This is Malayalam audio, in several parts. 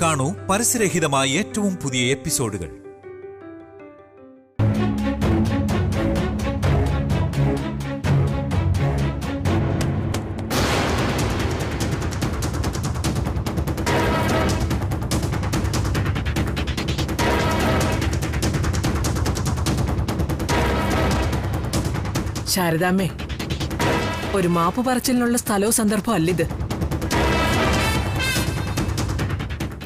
കാണൂ പരസ്യരഹിതമായ ഏറ്റവും പുതിയ എപ്പിസോഡുകൾ. ശാരദാമ്മേ, ഒരു മാപ്പ് പറച്ചിലിനുള്ള സ്ഥലവും സന്ദർഭവും അല്ലിത്.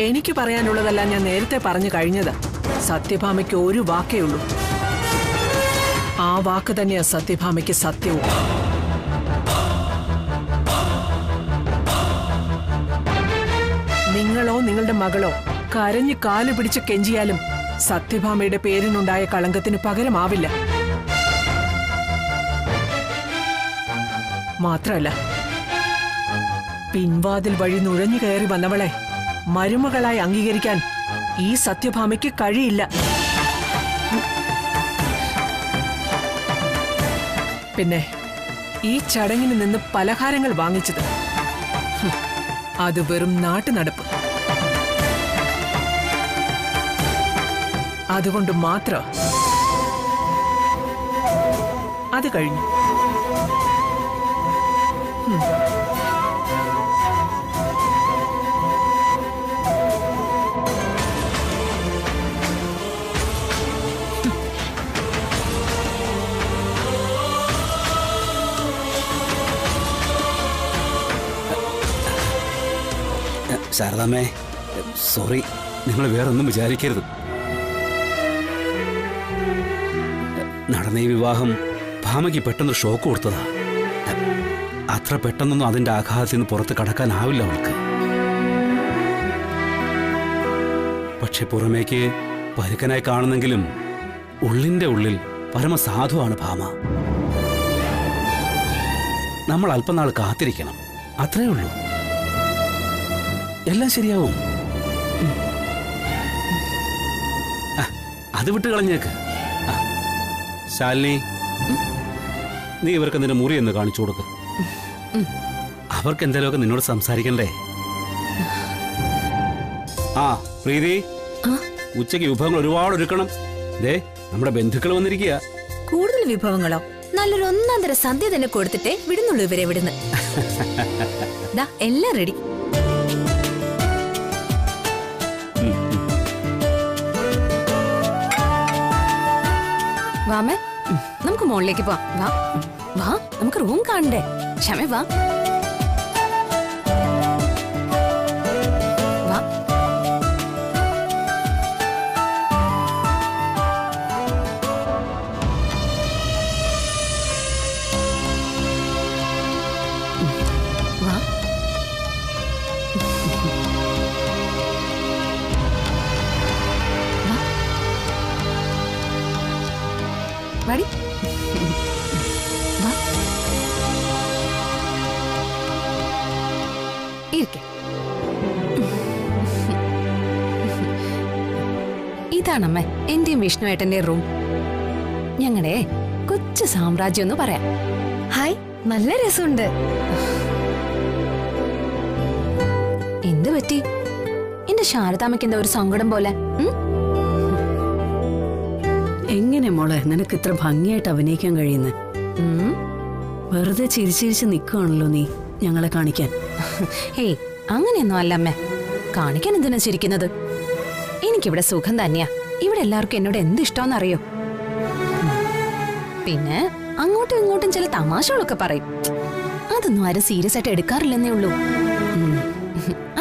എനിക്ക് പറയാനുള്ളതല്ല ഞാൻ നേരത്തെ പറഞ്ഞു കഴിഞ്ഞത്. സത്യഭാമയ്ക്ക് ഒരു വാക്കേ ഉള്ളൂ. ആ വാക്ക് തന്നെയാ സത്യഭാമയ്ക്ക് സത്യവും. നിങ്ങളോ നിങ്ങളുടെ മകളോ കരഞ്ഞു കാലു പിടിച്ച് കെഞ്ചിയാലും സത്യഭാമയുടെ പേരിനുണ്ടായ കളങ്കത്തിന് പകരമാവില്ല. മാത്രല്ല, പിൻവാതിൽ വഴി നുഴഞ്ഞു കയറി വന്നവളെ മരുമകളായി അംഗീകരിക്കാൻ ഈ സത്യഭാമയ്ക്ക് കഴിയില്ല. പിന്നെ ഈ ചടങ്ങിന് നിന്ന് പലഹാരങ്ങൾ വാങ്ങിച്ചത് അത് വെറും നാട്ടുനടപ്പ്. അതുകൊണ്ട് മാത്രം അത് കഴിഞ്ഞു. ശാരദാമ്മേ, സോറി, നിങ്ങൾ വേറൊന്നും വിചാരിക്കരുത്. നടന്ന ഈ വിവാഹം ഭാമയ്ക്ക് പെട്ടെന്ന് ഷോക്ക് കൊടുത്തതാ. അത്ര പെട്ടെന്നൊന്നും അതിന്റെ ആഘാതത്തിൽ നിന്ന് പുറത്ത് കടക്കാനാവില്ല അവൾക്ക്. പക്ഷെ പുറമേക്ക് പരുക്കനായി കാണുന്നെങ്കിലും ഉള്ളിന്റെ ഉള്ളിൽ പരമസാധുവാണ് ഭാമ. നമ്മൾ അല്പനാൾ കാത്തിരിക്കണം, അത്രേ ഉള്ളൂ. എല്ലാം ശരിയാവും. അത് വിട്ട് കളഞ്ഞേക്ക്. ശാലിനി, നീ ഇവർക്ക് നിന്റെ മുറി എന്ന് കാണിച്ചു കൊടുക്ക്. അവർക്ക് എന്തെങ്കിലുമൊക്കെ നിന്നോട് സംസാരിക്കണ്ടേ? ആ പ്രീതി, ഉച്ചയ്ക്ക് വിഭവങ്ങൾ ഒരുപാട് ഒരുക്കണം. ദേ, നമ്മുടെ ബന്ധുക്കൾ വന്നിരിക്കുക. കൂടുതൽ വിഭവങ്ങളോ? നല്ലൊരു ഒന്നാന്തര സദ്യ തന്നെ കൊടുത്തിട്ടേ വിടുന്നുള്ളൂ ഇവരെ വിടുന്ന്. എല്ലാം റെഡി. വാമേ, നമുക്ക് മുകളിലേക്ക് പോവാം. വാ വാ, നമുക്ക് റൂം കാണണ്ടേ? ക്ഷമേ വാ വാ. വാ. വാടി. വാ. ഇരിക്കെ. ഇതാണമ്മേ എന്റെയും വിഷ്ണുവേട്ടന്റെ റൂം. ഞങ്ങളുടെ കൊച്ചു സാമ്രാജ്യം എന്ന് പറയാം. ഹായ്, നല്ല രസമുണ്ട്. എന്ത് പറ്റി? എന്റെ ശാരദാമ്മയ്ക്ക് എന്താ ഒരു സങ്കടം പോലെ? എങ്ങനെ മോളെ നിനക്ക് ഇത്ര ഭംഗിയായിട്ട് അഭിനയിക്കാൻ കഴിയുന്നത്? വെറുതെ ചിരിച്ചിരിച്ച് നിൽക്കുകയാണല്ലോ നീ ഞങ്ങളെ കാണിക്കാൻ. ഏയ്, അങ്ങനെയൊന്നും അല്ല അമ്മേ. കാണിക്കാൻ എന്തിനാ ചിരിക്കുന്നത്? എനിക്കിവിടെ സുഖം തന്നെയാ. ഇവിടെ എല്ലാവർക്കും എന്നോട് എന്ത് ഇഷ്ടമെന്നറിയോ? പിന്നെ അങ്ങോട്ടും ഇങ്ങോട്ടും ചില തമാശകളൊക്കെ പറയും. അതൊന്നും ആരും സീരിയസ് ആയിട്ട് എടുക്കാറില്ലെന്നേ ഉള്ളൂ.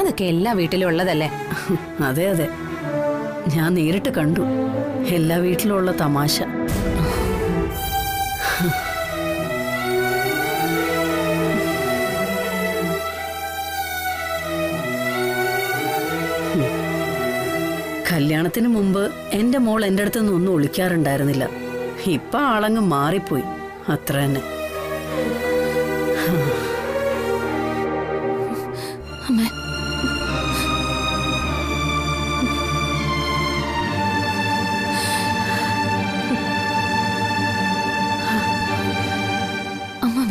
അതൊക്കെ എല്ലാ വീട്ടിലും ഉള്ളതല്ലേ? അതെ അതെ, ഞാൻ നേരിട്ട് കണ്ടു എല്ലാ വീട്ടിലും ഉള്ള തമാശ. കല്യാണത്തിന് മുമ്പ് എന്റെ മോൾ എന്റെ അടുത്തൊന്നും ഒന്നും ഒളിക്കാറുണ്ടായിരുന്നില്ല. ഇപ്പൊ ആളങ്ങ് മാറിപ്പോയി, അത്ര തന്നെ.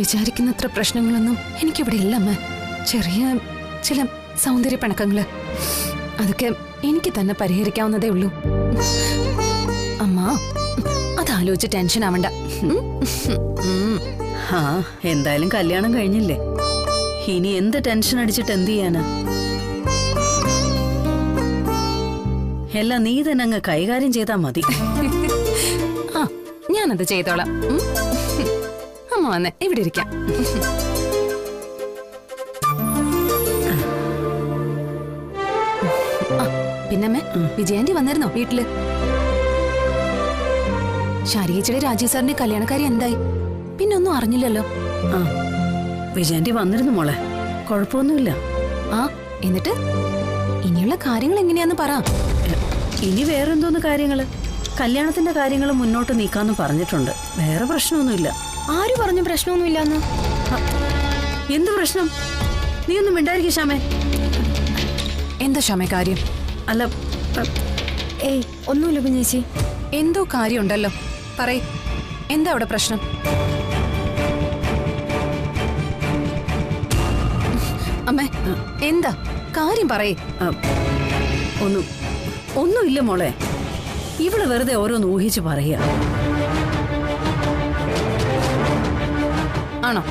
വിചാരിക്കുന്നത്ര പ്രശ്നങ്ങളൊന്നും എനിക്കിവിടെ ഇല്ല അമ്മ. ചെറിയ ചില സൗന്ദര്യ പിണക്കങ്ങള്, അതൊക്കെ എനിക്ക് തന്നെ പരിഹരിക്കാവുന്നതേ ഉള്ളൂ. അമ്മ അതാലോചിച്ച് ടെൻഷൻ ആവണ്ട. ആ എന്തായാലും കല്യാണം കഴിഞ്ഞില്ലേ, ഇനി എന്ത് ടെൻഷൻ അടിച്ചിട്ട് എന്ത് ചെയ്യാനാ? എല്ലാം നീ തന്നെ അങ്ങ് കൈകാര്യം ചെയ്താ മതി. ആ ഞാനത് ചെയ്തോളാം. അമ്മ വന്നേ, ഇവിടെ ഇരിക്കാം. പിന്നമ്മേ, വിജയന്തി വന്നിരുന്നോ വീട്ടില്? ശാരികച്ചിയുടെ രാജീവ് സാറിന്റെ കല്യാണക്കാരി എന്തായി? പിന്നെ ഒന്നും അറിഞ്ഞില്ലല്ലോ. ആ വിജയന്തി വന്നിരുന്നു മോളെ, കുഴപ്പമൊന്നുമില്ല. ആ എന്നിട്ട് ഇനിയുള്ള കാര്യങ്ങൾ എങ്ങനെയാന്ന് പറ. ഇനി വേറെന്തോന്ന് കാര്യങ്ങള്? കല്യാണത്തിന്റെ കാര്യങ്ങൾ മുന്നോട്ട് നീക്കാന്ന് പറഞ്ഞിട്ടുണ്ട്. വേറെ പ്രശ്നമൊന്നുമില്ല. ആര് പറഞ്ഞു പ്രശ്നമൊന്നുമില്ലാന്ന്? എന്ത് പ്രശ്നം? നീ ഒന്നും മിണ്ടായിരിക്കും ശ്യാമേ. എന്താ ശ്യാമേ കാര്യം? അല്ല ഏയ് ഒന്നുമില്ല കുഞ്ഞേച്ചി. എന്തോ കാര്യമുണ്ടല്ലോ, പറയ്. എന്താ അവിടെ പ്രശ്നം? അമ്മേ എന്താ കാര്യം പറയേ. ഒന്നുമില്ല മോളെ, ഇവിടെ വെറുതെ ഓരോന്ന് ഊഹിച്ച് പറയാ. ആണോ?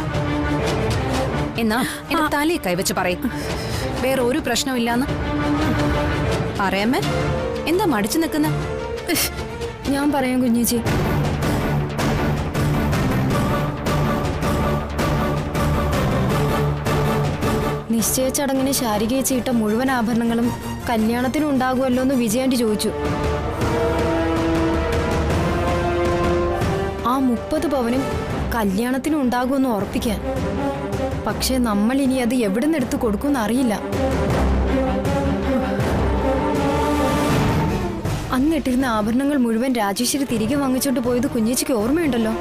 എന്നാ എന്റെ തലയെ കൈവച്ച് പറയും. വേറെ ഒരു പ്രശ്നമില്ലാന്ന് പറയാമേ. എന്താ മടിച്ചു നിൽക്കുന്ന? ഞാൻ പറയാം കുഞ്ഞേച്ചി. നിശ്ചയ ചടങ്ങിന് ശാരികേച്ചി ഇട്ട മുഴുവൻ ആഭരണങ്ങളും കല്യാണത്തിനും ഉണ്ടാകുമല്ലോ എന്ന് വിജയാന്റി ചോദിച്ചു. ആ 30 പവനും കല്യാണത്തിനും ഉണ്ടാകുമെന്ന് ഉറപ്പിക്കാൻ. പക്ഷെ നമ്മൾ ഇനി അത് എവിടെ നിന്ന് എടുത്ത് കൊടുക്കുമെന്ന് അറിയില്ല. അന്നിട്ടിരുന്ന ആഭരണങ്ങൾ മുഴുവൻ രാജേശ്വരി തിരികെ വാങ്ങിച്ചോണ്ട് പോയത് കുഞ്ഞേച്ചിക്ക് ഓർമ്മയുണ്ടല്ലോ.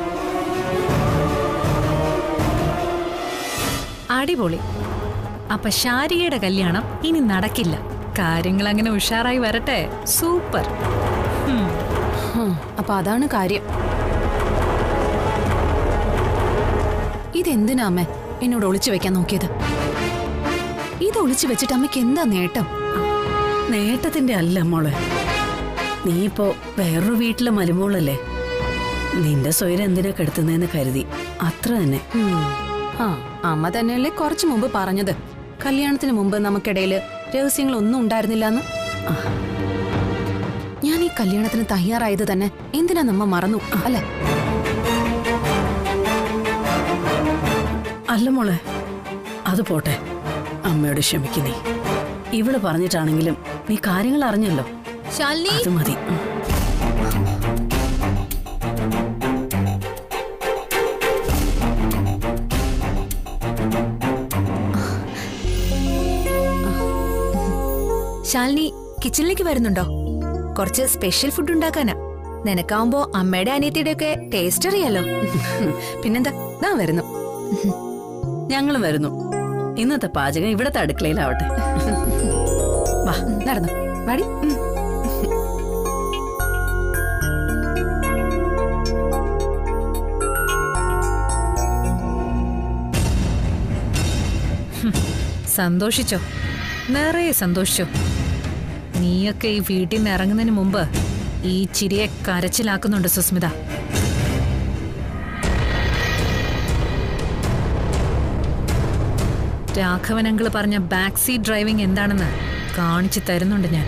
അടിപൊളി. അപ്പൊ ശാരികയുടെ കല്യാണം ഇനി നടക്കില്ല. കാര്യങ്ങൾ അങ്ങനെ ഉഷാറായി വരട്ടെ. സൂപ്പർ. അപ്പൊ അതാണ് കാര്യം. ഇതെന്തിനാ അമ്മ എന്നോട് ഒളിച്ചു വെക്കാൻ നോക്കിയത്? ഇത് ഒളിച്ചു വെച്ചിട്ട് അമ്മയ്ക്ക് എന്താ നേട്ടം? നേട്ടത്തിന്റെ അല്ല മോളെ, നീ ഇപ്പോ വേറൊരു വീട്ടിലെ മരുമോളല്ലേ. നിന്റെ സ്വയം എന്തിനാ കെടുത്തുന്നതെന്ന് കരുതി, അത്ര തന്നെ. ആ അമ്മ തന്നെയല്ലേ കുറച്ചു മുമ്പ് പറഞ്ഞത് കല്യാണത്തിന് മുമ്പ് നമുക്കിടയില് രഹസ്യങ്ങളൊന്നും ഉണ്ടായിരുന്നില്ലെന്ന്. ഞാൻ ഈ കല്യാണത്തിന് തയ്യാറായത് തന്നെ എന്തിനാ നമ്മ മറന്നു അല്ലെ? അല്ല മോളെ, അത് പോട്ടെ, അമ്മയോട് ക്ഷമിക്കുന്നേ. ഇവള് പറഞ്ഞിട്ടാണെങ്കിലും നീ കാര്യങ്ങൾ അറിഞ്ഞല്ലോ, അത് മതി. ശാലിനി കിച്ചണിലേക്ക് വരുന്നുണ്ടോ? കുറച്ച് സ്പെഷ്യൽ ഫുഡ് ഉണ്ടാക്കാനാ. നിനക്കാവുമ്പോ അമ്മയുടെ അനിയത്തിയുടെ ഒക്കെ ടേസ്റ്റ് അറിയാലോ. പിന്നെന്താ, ദാ വരുന്നു. ഞങ്ങളും വരുന്നു. ഇന്നത്തെ പാചകം ഇവിടത്തെ അടുക്കളയിലാവട്ടെ. വാ നടന്നു വാടി. സന്തോഷിച്ചോ? നിറയെ സന്തോഷിച്ചോ? നീയൊക്കെ ഈ വീട്ടിൽ നിന്ന് ഇറങ്ങുന്നതിന് മുമ്പ് ഈ ചിരിയെ കരച്ചിലാക്കുന്നുണ്ട് സുസ്മിത. രാഘവനങ്കിള് പറഞ്ഞ ബാക്ക് സീറ്റ് ഡ്രൈവിംഗ് എന്താണെന്ന് കാണിച്ചു തരുന്നുണ്ട് ഞാൻ.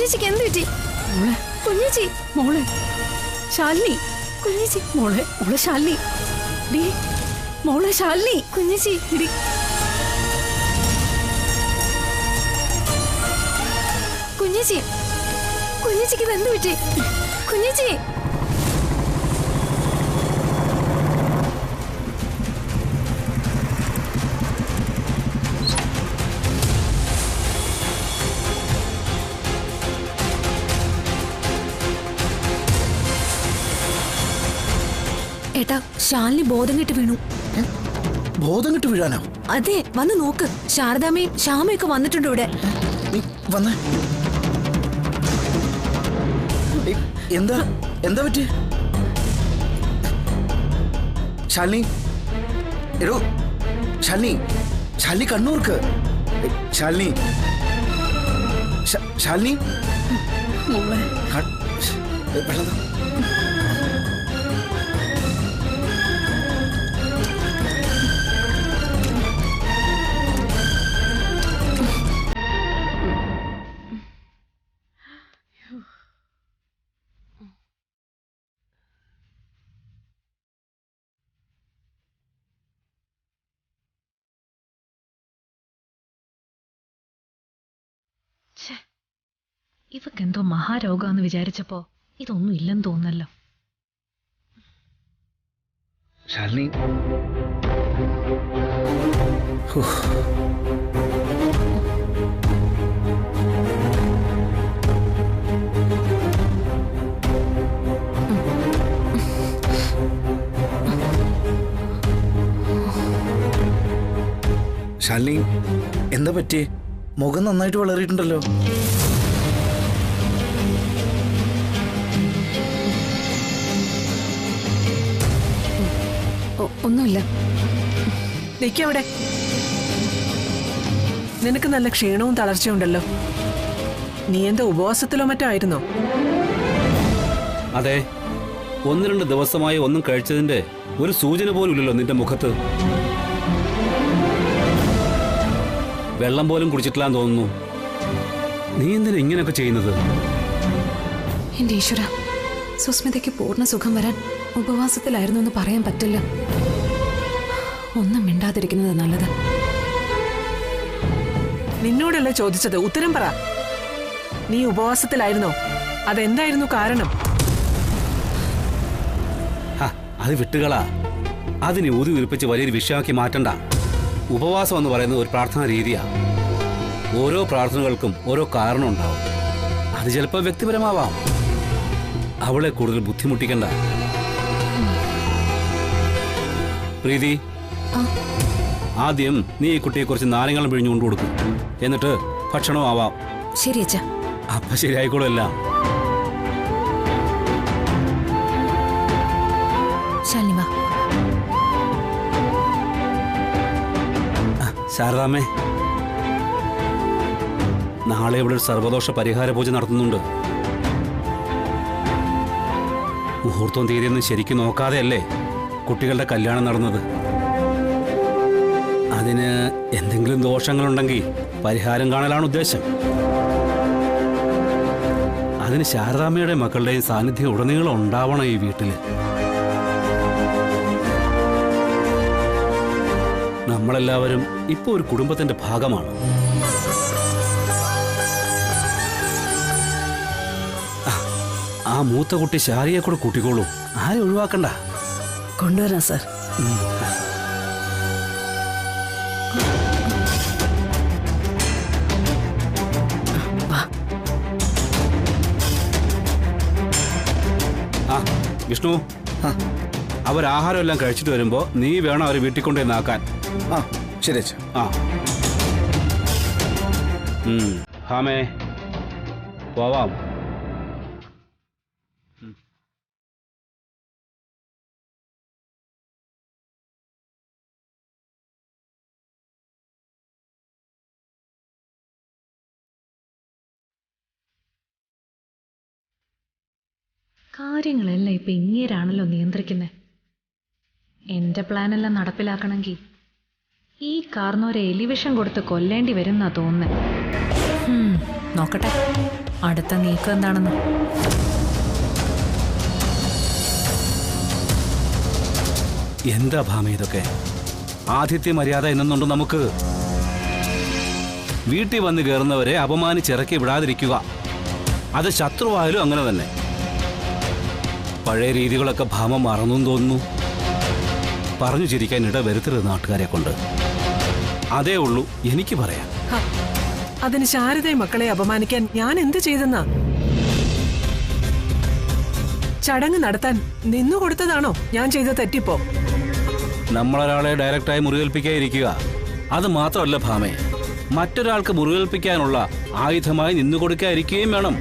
കുഞ്ഞിച്ചിക്ക് എന്ത് പറ്റി? മോളെ കുഞ്ഞിച്ചി, മോളെ ശാലിനി, കുഞ്ഞിച്ചി, മോളെ മോളെ ശാലിനി, ഡീ മോളെ ശാലിനി, കുഞ്ഞിച്ചി, ഡീ കുഞ്ഞിച്ചി, കുഞ്ഞിച്ചിക്ക് എന്ത് പറ്റി? കുഞ്ഞിച്ചി, ഏട്ടാ, ശാലിനി ബോധം കെട്ട് വീണു. ബോധം കിട്ട് വീഴാനോ? അതെ, വന്ന് നോക്ക്. ശാരദാമ്മയും ശ്യാമയൊക്കെ വന്നിട്ടുണ്ട് ഇവിടെ. വന്നേ. എന്താ എന്താ പറ്റി? ശാലിനി, എടോ ശാലിനി, ശാലിനി കണ്ണൂർക്ക്. ശാലിനി, ശാലിനി, മോളെ വെള്ളം താ. ഇവക്കെന്തോ മഹാരോഗാന്ന് വിചാരിച്ചപ്പോ ഇതൊന്നും ഇല്ലെന്ന് തോന്നല്ലോ. ശാലിനി, ശാലിനി എന്താ പറ്റി? മുഖം നന്നായിട്ട് വളറിയിട്ടുണ്ടല്ലോ. ഒന്നുമില്ല. നിക്കവിടെ. നിനക്ക് നല്ല ക്ഷീണവും തളർച്ചയുണ്ടല്ലോ. നീ എന്താ ഉപവാസത്തിലോ മറ്റോ ആയിരുന്നോ? അതെ, 1-2 ദിവസമായി ഒന്നും കഴിച്ചതിന്റെ ഒരു സൂചന പോലും ഇല്ലല്ലോ നിന്റെ മുഖത്ത്. വെള്ളം പോലും കുടിച്ചിട്ടില്ലാന്ന് തോന്നുന്നു. നീ എന്തിനാ ഇങ്ങനെയൊക്കെ ചെയ്യുന്നത്? എന്റെ ഈശ്വര, സുസ്മിതയ്ക്ക് പൂർണ്ണ സുഖം വരാൻ ഉപവാസത്തിലായിരുന്നു എന്ന് പറയാൻ പറ്റില്ല. ഒന്നും മിണ്ടാതിരിക്കുന്നത് നല്ലത്. നിന്നോടല്ലേ ചോദിച്ചത്, ഉത്തരം പറ. നീ ഉപവാസത്തിലായിരുന്നോ? അതെന്തായിരുന്നു കാരണം? അത് വിട്ടുകളാ. അതിനെ ഊതി ഉരിപ്പിച്ച് വലിയൊരു വിഷയമാക്കി മാറ്റണ്ട. ഉപവാസം എന്ന് പറയുന്നത് ഒരു പ്രാർത്ഥനാ രീതിയാ. ഓരോ പ്രാർത്ഥനകൾക്കും ഓരോ കാരണം ഉണ്ടാവും. അത് ചിലപ്പോൾ വ്യക്തിപരമാവാം. അവളെ കൂടുതൽ ബുദ്ധിമുട്ടിക്കണ്ട. പ്രീതി, ആദ്യം നീ ഈ കുട്ടിയെ കുറച്ച് നാരങ്ങളും പിഴിഞ്ഞു കൊണ്ടു കൊടുക്കും. എന്നിട്ട് ഭക്ഷണവും ആവാം. ശരി അച്ഛാ. അപ്പൊ ശരിയായിക്കോളല്ല. ശാലിനി വാ. ശാരദാമ്മേ, നാളെ ഇവിടെ ഒരു സർവദോഷ പരിഹാര പൂജ നടത്തുന്നുണ്ട്. മുഹൂർത്തവും തീയതിയൊന്നും ശരിക്കും നോക്കാതെയല്ലേ കുട്ടികളുടെ കല്യാണം നടന്നത്. അതിന് എന്തെങ്കിലും ദോഷങ്ങളുണ്ടെങ്കിൽ പരിഹാരം കാണലാണ് ഉദ്ദേശം. അതിന് ശാരദാമ്മയുടെ മക്കളുടെയും സാന്നിധ്യം ഉടനീളം ഉണ്ടാവണം ഈ വീട്ടില്. നമ്മളെല്ലാവരും ഇപ്പൊ ഒരു കുടുംബത്തിന്റെ ഭാഗമാണ്. ആ മൂത്ത കുട്ടി ശാരിയെ കൂടെ കൂട്ടിക്കോളൂ. ആരെ ഒഴിവാക്കണ്ട. കൊണ്ടുവരാം സാർ. ആ വിഷ്ണു, അവരാഹാരം എല്ലാം കഴിച്ചിട്ട് വരുമ്പോ നീ വേണം അവരെ വീട്ടിൽ കൊണ്ടേ നാക്കാൻ. ആ ശരി അച്ഛാ. ആ ഹാമേ, പോവാം. കാര്യങ്ങളെല്ലാം ഇപ്പൊ ഇങ്ങേരാണല്ലോ നിയന്ത്രിക്കുന്നത്. എന്റെ പ്ലാനെല്ലാം നടപ്പിലാക്കണമെങ്കിൽ ഈ കാർന്നോരെ എലിവിഷം കൊടുത്ത് കൊല്ലേണ്ടി വരുന്നാ തോന്നുന്നേ. നോക്കട്ടെ. അടുത്ത നീക്കം എന്താണെന്ന്. എന്താ ഭാമ ഇതൊക്കെ? ആതിഥ്യ മര്യാദ എന്നുണ്ട് നമുക്ക്. വീട്ടിൽ വന്ന് കയറുന്നവരെ അപമാനിച്ചിറക്കി വിടാതിരിക്കുക. അത് ശത്രുവായാലും അങ്ങനെ തന്നെ. പഴയ രീതികളൊക്കെ ഭാമ മറന്നു തോന്നുന്നു. പറഞ്ഞു ചിരിക്കാൻ ഇട വരുത്തരുത് നാട്ടുകാരെ കൊണ്ട്. അതേ ഉള്ളൂ എനിക്ക് പറയാം. അതിന് ശാരദയെ മക്കളെ അപമാനിക്കാൻ ഞാൻ എന്ത് ചെയ്തെന്നാ? ചടങ്ങ് നടത്താൻ നിന്നു കൊടുത്തതാണോ ഞാൻ ചെയ്ത തെറ്റിപ്പോ? നമ്മളൊരാളെ ഡയറക്റ്റായി മുറിവേൽപ്പിക്കാതിരിക്കുക. അത് മാത്രമല്ല ഭാമേ, മറ്റൊരാൾക്ക് മുറിവേൽപ്പിക്കാനുള്ള ആയുധമായി നിന്നുകൊടുക്കാതിരിക്കുകയും വേണം.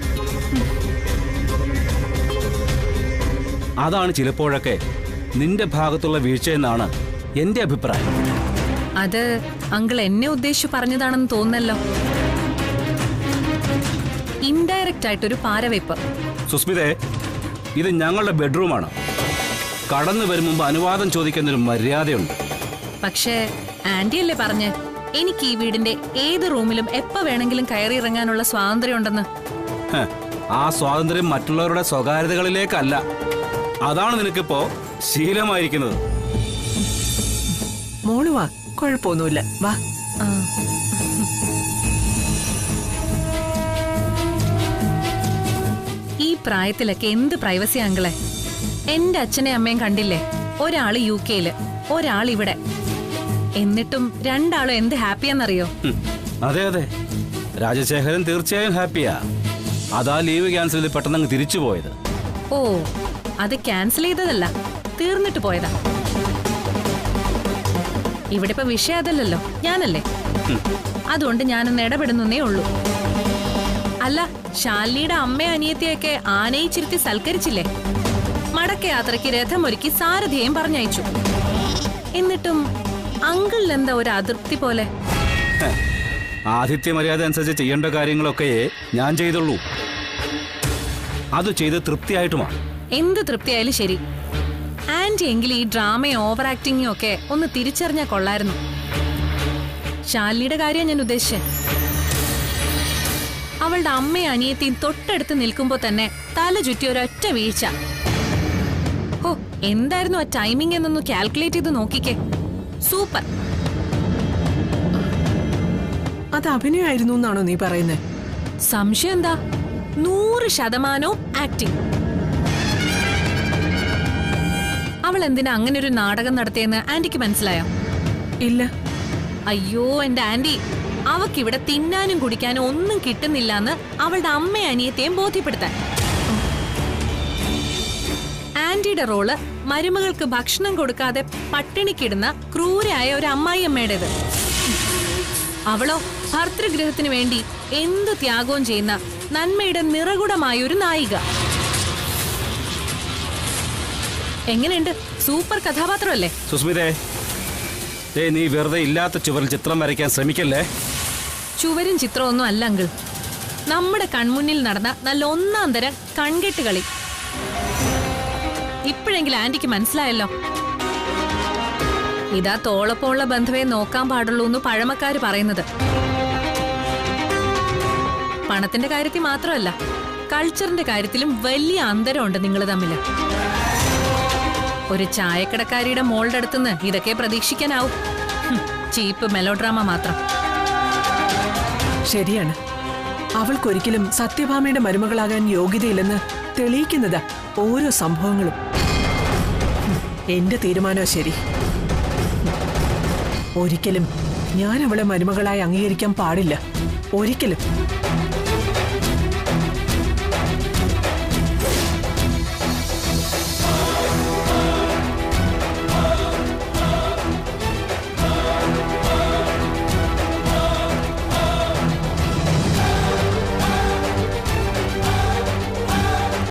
അതാണ് ചിലപ്പോഴൊക്കെ നിന്റെ ഭാഗത്തുള്ള വീഴ്ചയെന്നാണ് എന്റെ അഭിപ്രായം. അത് അങ്കിൾ എന്നെ ഉദ്ദേശിച്ചു പറഞ്ഞതാണെന്ന് തോന്നല്ലോ. ഇൻഡയറക്റ്റ് ആയിട്ടൊരു പാരവയ്പ്. സുസ്മിതേ, ഇത് ഞങ്ങളുടെ ബെഡ്റൂമാണ്. കടന്നു വരും മുമ്പ് അനുവാദം ചോദിക്കുന്നൊരു മര്യാദയുണ്ട്. പക്ഷേ ആന്റി അല്ലേ പറഞ്ഞ് എനിക്ക് ഈ വീടിന്റെ ഏത് റൂമിലും എപ്പോ വേണമെങ്കിലും കയറി ഇറങ്ങാനുള്ള സ്വാതന്ത്ര്യം ഉണ്ടെന്ന്. ആ സ്വാതന്ത്ര്യം മറ്റുള്ളവരുടെ സ്വകാര്യതകളിലേക്കല്ല. അതാണ് നിനക്കിപ്പോ ശീലമായിരിക്കുന്നത്. മോള് വാ, കുഴപ്പമൊന്നുമില്ല, വാ. ഈ പ്രായത്തിലൊക്കെ എന്ത് പ്രൈവസി അങ്കിളെ? എന്റെ അച്ഛനെയും അമ്മയും കണ്ടില്ലേ? ഒരാള് UK-ല്, ഒരാൾ ഇവിടെ. എന്നിട്ടും രണ്ടാളും എന്ത് ഹാപ്പിയാന്നറിയോ? അതെ അതെ, രാജശേഖരൻ തീർച്ചയായും ഹാപ്പിയാ. അതാ ലീവ് ക്യാൻസൽ ചെയ്ത് പെട്ടെന്ന് തിരിച്ചു പോയത്. ഓ, അത് ക്യാൻസൽ ചെയ്തതല്ല, തീർന്നിട്ട് പോയതാ. ഇവിടെ ഇപ്പൊ വിഷയം അതല്ലല്ലോ, ഞാനല്ലേ. അതുകൊണ്ട് ഞാനൊന്ന് ഇടപെടുന്നേ ഉള്ളൂ. അല്ല, ശാലിനിയുടെ അമ്മയെ അനിയത്തിയൊക്കെ ആനയിച്ചിരുത്തി സൽക്കരിച്ചില്ലേ? മടക്ക യാത്രയ്ക്ക് രഥമൊരുക്കി സാരഥിയെയും പറഞ്ഞയച്ചു. എന്നിട്ടും അങ്കിളിനെന്താ ഒരു അതൃപ്തി പോലെ? ആതിഥ്യ മര്യാദ അനുസരിച്ച് ചെയ്യേണ്ട കാര്യങ്ങളൊക്കെ ഞാൻ ചെയ്തുള്ളൂ. അത് ചെയ്ത് തൃപ്തിയായിട്ടുമാണ്. എന്ത് തൃപ്തിയായാലും ശരി, ആന്റി എങ്കിലും ഈ ഡ്രാമയും ഓവർ ആക്ടിങ്ങും ഒക്കെ ഒന്ന് തിരിച്ചറിഞ്ഞാൽ കൊള്ളായിരുന്നു. ശാലിനിയുടെ കാര്യം ഞാൻ ഉദ്ദേശിച്ചത്. അവളുടെ അമ്മയും അനിയത്തിയും തൊട്ടടുത്ത് നിൽക്കുമ്പോ തന്നെ തല ചുറ്റി ഒരൊറ്റ വീഴ്ച. ഓ, എന്തായിരുന്നു ആ ടൈമിംഗ് എന്നൊന്ന് കാൽക്കുലേറ്റ് ചെയ്ത് നോക്കിക്കേ. സൂപ്പർ. അത് അഭിനയമായിരുന്നു എന്നാണോ നീ പറയുന്നത്? സംശയം എന്താ? 100% ആക്ടിങ്. അവൾ എന്തിനാ അങ്ങനെ ഒരു നാടകം നടത്തിയെന്ന് ആന്റിക്ക് മനസ്സിലായോ? ഇല്ല. അയ്യോ എന്റെ ആന്റി, അവക്കിവിടെ തിന്നാനും കുടിക്കാനും ഒന്നും കിട്ടുന്നില്ലെന്ന് അവളുടെ അമ്മയും അനിയത്തെയും ബോധ്യപ്പെടുത്താൻ. ആന്റിയുടെ റോള് മരുമകൾക്ക് ഭക്ഷണം കൊടുക്കാതെ പട്ടിണിക്കിടുന്ന ക്രൂരായ ഒരു അമ്മായിയമ്മയുടേത്. അവളോ ഭർതൃഗൃഹത്തിനു വേണ്ടി എന്ത് ത്യാഗവും ചെയ്യുന്ന നന്മയുടെ നിറകുടമായൊരു നായിക. എങ്ങനെയുണ്ട്? സൂപ്പർ കഥാപാത്രമല്ലേ? സുസ്മിതേ, നീ വെറുതെ ഇല്ലാത്ത ചുവരിൽ ചിത്രം വരയ്ക്കാൻ ശ്രമിക്കല്ലേ. ചുവരും ചിത്രമൊന്നും അല്ല അങ്കിൾ, നമ്മുടെ കൺമുന്നിൽ നടന്ന നല്ല ഒന്നാം തരം കൺകെട്ട് കളി. ഇപ്പോഴെങ്കിലും ആന്റിക്ക് മനസ്സിലായല്ലോ. ഇതാ തോളപ്പമുള്ള ബന്ധവേ നോക്കാൻ പാടുള്ളൂ എന്ന് പഴമക്കാര് പറയുന്നത്. പണത്തിന്റെ കാര്യത്തിൽ മാത്രമല്ല, കൾച്ചറിന്റെ കാര്യത്തിലും വലിയ അന്തരമുണ്ട് നിങ്ങൾ തമ്മിൽ. ഒരു ചായക്കടക്കാരിയുടെ മോളുടെ അടുത്തുനിന്ന് ഇതൊക്കെ പ്രതീക്ഷിക്കാനാവും. ചീപ്പ് മെലോഡ്രാമ മാത്രം. ശരിയാണ്, അവൾക്കൊരിക്കലും സത്യഭാമയുടെ മരുമകളാകാൻ യോഗ്യതയില്ലെന്ന് തെളിയിക്കുന്നതാ ഓരോ സംഭവങ്ങളും. എന്റെ തീരുമാനം ശരി. ഒരിക്കലും ഞാൻ അവളെ മരുമകളായി അംഗീകരിക്കാൻ പാടില്ല. ഒരിക്കലും.